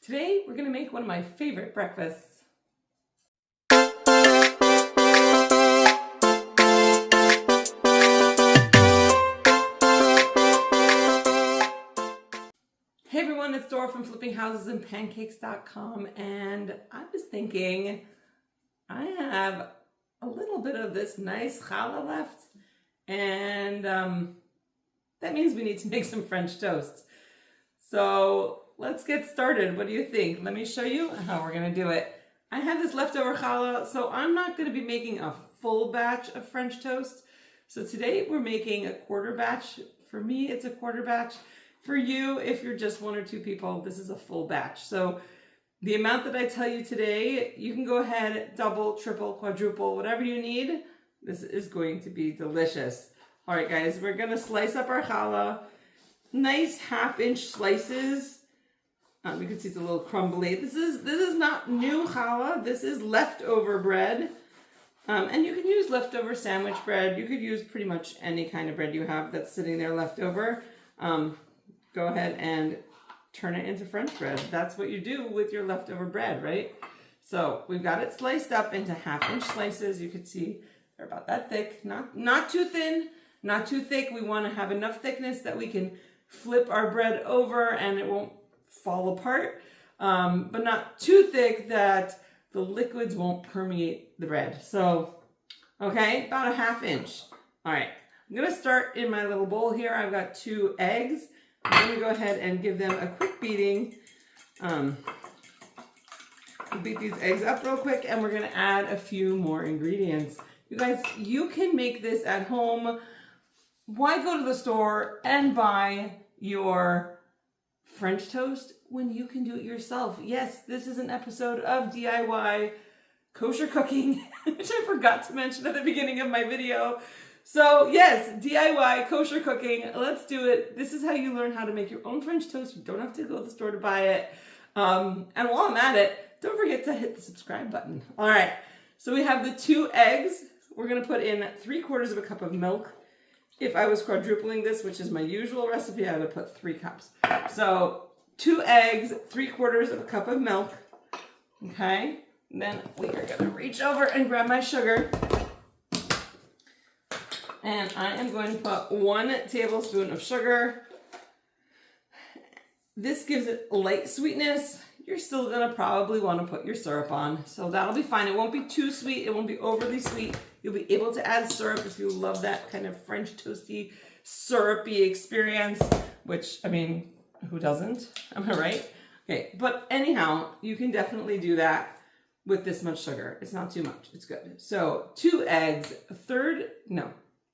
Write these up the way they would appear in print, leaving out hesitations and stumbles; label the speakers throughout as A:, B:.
A: Today, we're gonna make one of my favorite breakfasts. Hey everyone, it's Dora from flippinghousesanpancakes.com, and I was thinking I have a little bit of this nice challah left, and that means we need to make some French toast. So let's get started. What do you think? Let me show you how we're gonna do it. I have this leftover challah, so I'm not gonna be making a full batch of French toast. So today we're making a quarter batch. For me, it's a quarter batch. For you, if you're just one or two people, this is a full batch. So the amount that I tell you today, you can go ahead, double, triple, quadruple, whatever you need. This is going to be delicious. All right, guys, we're gonna slice up our challah. Nice 1/2-inch slices. You can see it's a little crumbly. This is not new challah. This is leftover bread. And you can use leftover sandwich bread. You could use pretty much any kind of bread you have that's sitting there leftover. Go ahead and turn it into French bread. That's what you do with your leftover bread, right? So we've got it sliced up into 1/2-inch slices. You can see they're about that thick. Not too thin, not too thick. We want to have enough thickness that we can flip our bread over and it won't fall apart, but not too thick that the liquids won't permeate the bread. So, okay, about a 1/2 inch. All right, I'm gonna start in my little bowl here. I've got 2 eggs. I'm gonna go ahead and give them a quick beating. Beat these eggs up real quick, and we're gonna add a few more ingredients. You guys, you can make this at home. Why go to the store and buy your French toast when you can do it yourself? Yes, this is an episode of DIY kosher cooking, which I forgot to mention at the beginning of my video. So yes, DIY kosher cooking, let's do it. This is how you learn how to make your own French toast. You don't have to go to the store to buy it. And while I'm at it, don't forget to hit the subscribe button. All right, so we have the 2 eggs. We're gonna put in 3/4 cup of milk. If I was quadrupling this, which is my usual recipe, I would have put 3 cups. So 2 eggs, 3/4 cup of milk. Okay, and then we are gonna reach over and grab my sugar. And I am going to put 1 tablespoon of sugar. This gives it light sweetness. You're still gonna probably wanna put your syrup on. So that'll be fine. It won't be too sweet. It won't be overly sweet. You'll be able to add syrup if you love that kind of French toasty, syrupy experience, which, I mean, who doesn't? Am I right? Okay, but anyhow, you can definitely do that with this much sugar. It's not too much. It's good. So 2 eggs,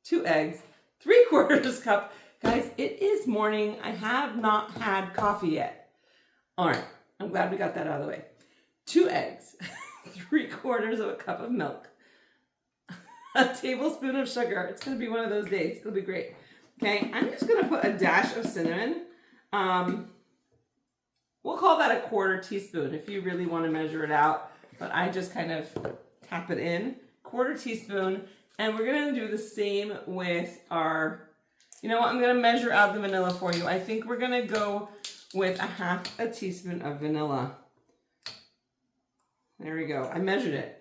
A: 2 eggs, 3/4 cup. Guys, it is morning. I have not had coffee yet. All right, I'm glad we got that out of the way. 2 eggs, 3/4 cup of milk, a tablespoon of sugar. It's gonna be one of those days. It'll be great. Okay, I'm just gonna put a dash of cinnamon. We'll call that a 1/4 teaspoon if you really want to measure it out, but I just kind of tap it in, 1/4 teaspoon. And we're gonna do the same with our, you know what, I'm gonna measure out the vanilla for you. I think we're gonna go with a 1/2 teaspoon of vanilla. There we go, I measured it.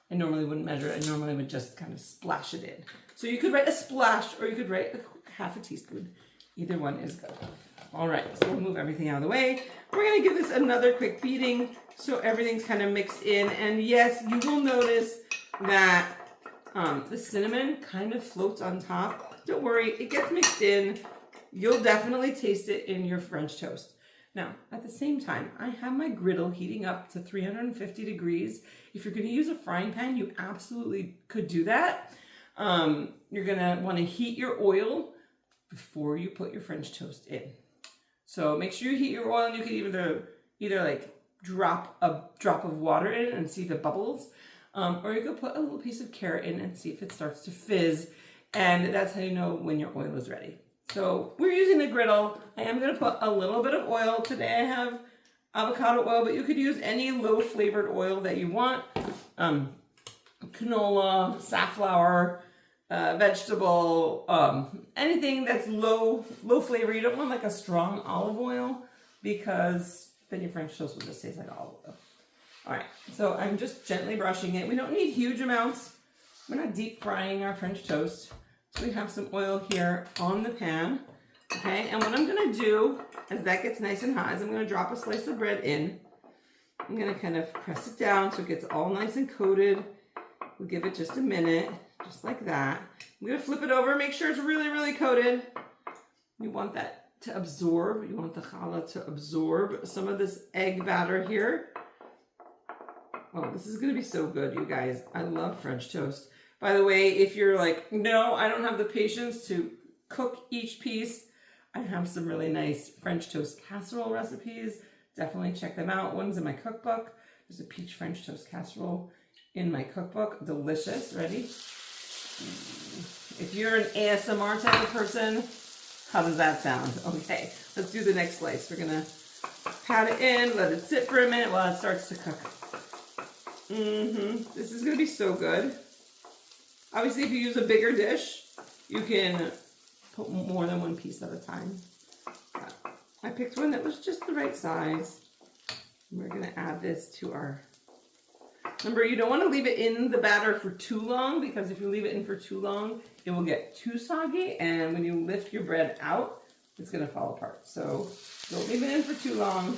A: I normally wouldn't measure it, I normally would just kind of splash it in. So you could write a splash or you could write a 1/2 teaspoon. Either one is good. All right, so we'll move everything out of the way. We're gonna give this another quick beating so everything's kind of mixed in. And yes, you will notice that the cinnamon kind of floats on top. Don't worry, it gets mixed in. You'll definitely taste it in your French toast. Now, at the same time, I have my griddle heating up to 350 degrees. If you're gonna use a frying pan, you absolutely could do that. You're gonna wanna heat your oil before you put your French toast in. So make sure you heat your oil, and you can either like drop a drop of water in and see if it bubbles. Or you could put a little piece of carrot in and see if it starts to fizz. And that's how you know when your oil is ready. So we're using the griddle. I am gonna put a little bit of oil. Today I have avocado oil, but you could use any low flavored oil that you want. Canola, safflower, vegetable, anything that's low flavor. You don't want like a strong olive oil because then your French toast will just taste like olive oil. All right, so I'm just gently brushing it. We don't need huge amounts. We're not deep frying our French toast. So we have some oil here on the pan. Okay, and what I'm gonna do as that gets nice and hot is I'm gonna drop a slice of bread in. I'm gonna kind of press it down so it gets all nice and coated. We'll give it just a minute, just like that. I'm gonna flip it over, make sure it's really, really coated. You want that to absorb. You want the challah to absorb some of this egg batter here. Oh, this is gonna be so good, you guys. I love French toast. By the way, if you're like, no, I don't have the patience to cook each piece, I have some really nice French toast casserole recipes. Definitely check them out. One's in my cookbook. There's a peach French toast casserole in my cookbook. Delicious. Ready? If you're an ASMR type of person, how does that sound? Okay, let's do the next slice. We're gonna pat it in, let it sit for a minute while it starts to cook. This is gonna be so good. Obviously, if you use a bigger dish, you can put more than one piece at a time. I picked one that was just the right size. We're gonna add this to our... Remember, you don't wanna leave it in the batter for too long, because if you leave it in for too long, it will get too soggy, and when you lift your bread out, it's gonna fall apart. So don't leave it in for too long.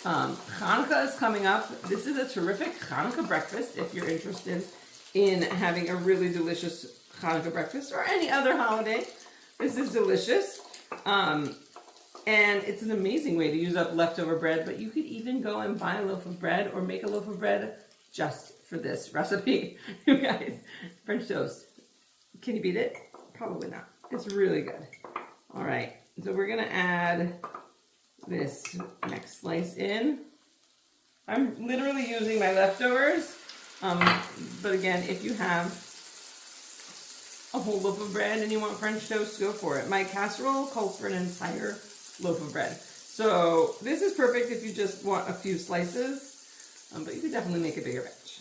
A: Hanukkah is coming up. This is a terrific Hanukkah breakfast if you're interested in having a really delicious Hanukkah breakfast or any other holiday. This is delicious. And it's an amazing way to use up leftover bread, but you could even go and buy a loaf of bread or make a loaf of bread just for this recipe. You guys, French toast. Can you beat it? Probably not. It's really good. All right, so we're gonna add this next slice in. I'm literally using my leftovers, but again, if you have a whole loaf of bread and you want French toast, go for it. My casserole calls for an entire loaf of bread. So this is perfect if you just want a few slices, but you could definitely make a bigger batch.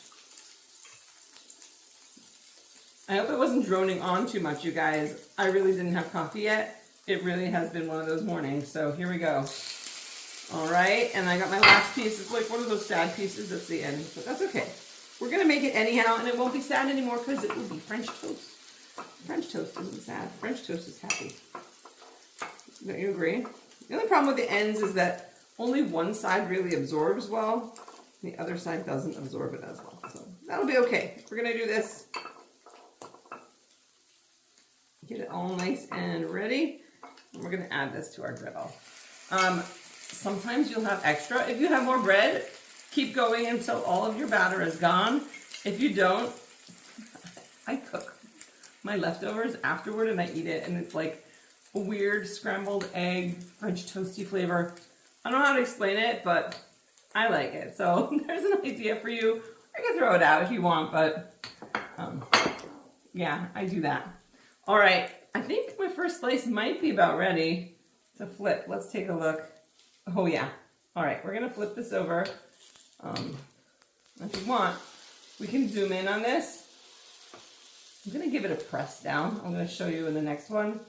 A: I hope it wasn't droning on too much, you guys. I really didn't have coffee yet. It really has been one of those mornings, so here we go. All right, and I got my last piece. It's like one of those sad pieces at the end, but that's okay. We're gonna make it anyhow, and it won't be sad anymore because it will be French toast. French toast isn't sad. French toast is happy. Don't you agree? The only problem with the ends is that only one side really absorbs well, and the other side doesn't absorb it as well. So that'll be okay. We're gonna do this. Get it all nice and ready. And we're gonna add this to our griddle. Sometimes you'll have extra. If you have more bread, keep going until all of your batter is gone. If you don't, I cook my leftovers afterward and I eat it, and it's like a weird scrambled egg, French toasty flavor. I don't know how to explain it, but I like it. So there's an idea for you. I can throw it out if you want, but yeah, I do that. All right, I think my first slice might be about ready to flip. Let's take a look. Oh yeah. All right, we're gonna flip this over. If you want, we can zoom in on this. I'm gonna give it a press down. I'm gonna show you in the next one,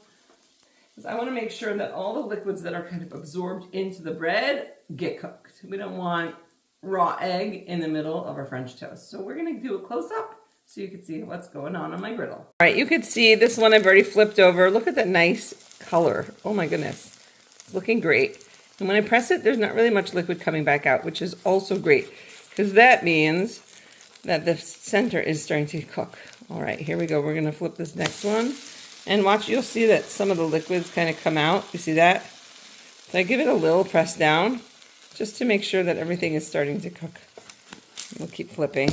A: because I wanna make sure that all the liquids that are kind of absorbed into the bread get cooked. We don't want raw egg in the middle of our French toast. So we're gonna do a close-up so you can see what's going on my griddle. All right, you can see this one I've already flipped over. Look at that nice color. Oh my goodness, it's looking great. And when I press it, there's not really much liquid coming back out, which is also great, because that means that the center is starting to cook. All right, here we go. We're gonna flip this next one. And watch, you'll see that some of the liquids kind of come out. You see that? So I give it a little press down, just to make sure that everything is starting to cook. We'll keep flipping.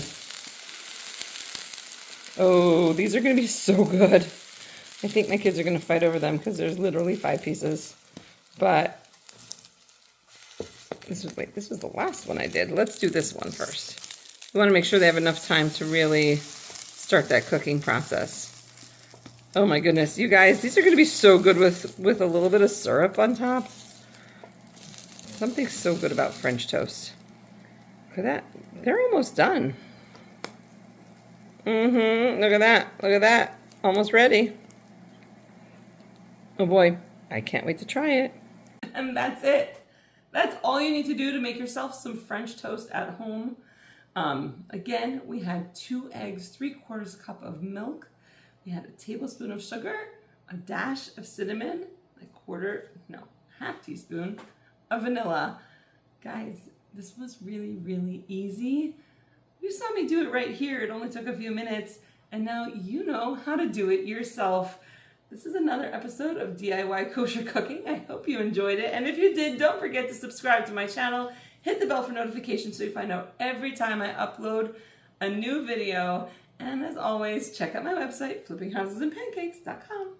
A: Oh, these are gonna be so good. I think my kids are gonna fight over them because there's literally 5 pieces. But this was the last one I did. Let's do this one first. We want to make sure they have enough time to really start that cooking process. Oh my goodness, you guys, these are going to be so good with a little bit of syrup on top. Something so good about French toast. Look at that. They're almost done. Look at that. Look at that. Almost ready. Oh boy, I can't wait to try it. And that's it. That's all you need to do to make yourself some French toast at home. Again, we had 2 eggs, 3/4 cup of milk. We had a tablespoon of sugar, a dash of cinnamon, half teaspoon of vanilla. Guys, this was really, really easy. You saw me do it right here. It only took a few minutes, and now you know how to do it yourself. This is another episode of DIY Kosher Cooking. I hope you enjoyed it, and if you did, don't forget to subscribe to my channel. Hit the bell for notifications so you find out every time I upload a new video. And as always, check out my website, flippinghouseandpancakes.com.